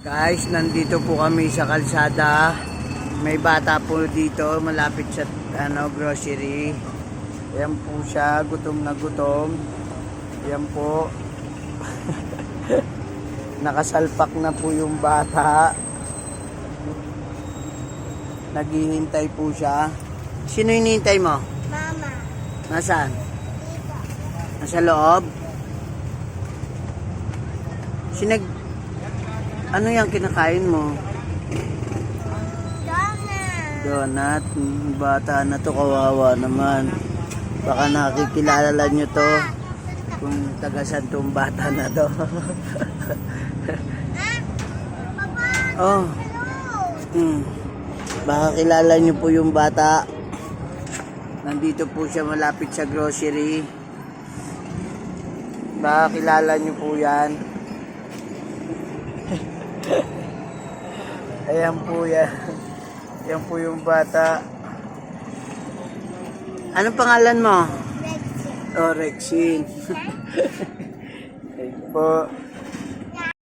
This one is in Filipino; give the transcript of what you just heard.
Guys, nandito po kami sa kalsada. May bata po dito malapit sa grocery. Ayan po siya, gutom na gutom. Ayan po. Nakasalpak na po yung bata. Naghihintay po siya. Sino hinihintay mo? Mama. Nasaan? Dito. Nasa loob? Ano yung kinakain mo? Donut. Donut. Bata na to, kawawa naman. Baka nakikilala nyo to kung tagasan tong bata na to. Oh. Baka kilala nyo po yung bata. Nandito po siya malapit sa grocery. Baka kilala nyo po yan. Ayan po yan. Ayan po yung bata. Anong pangalan mo? Rexy. Oh, Rexin. Ayan po.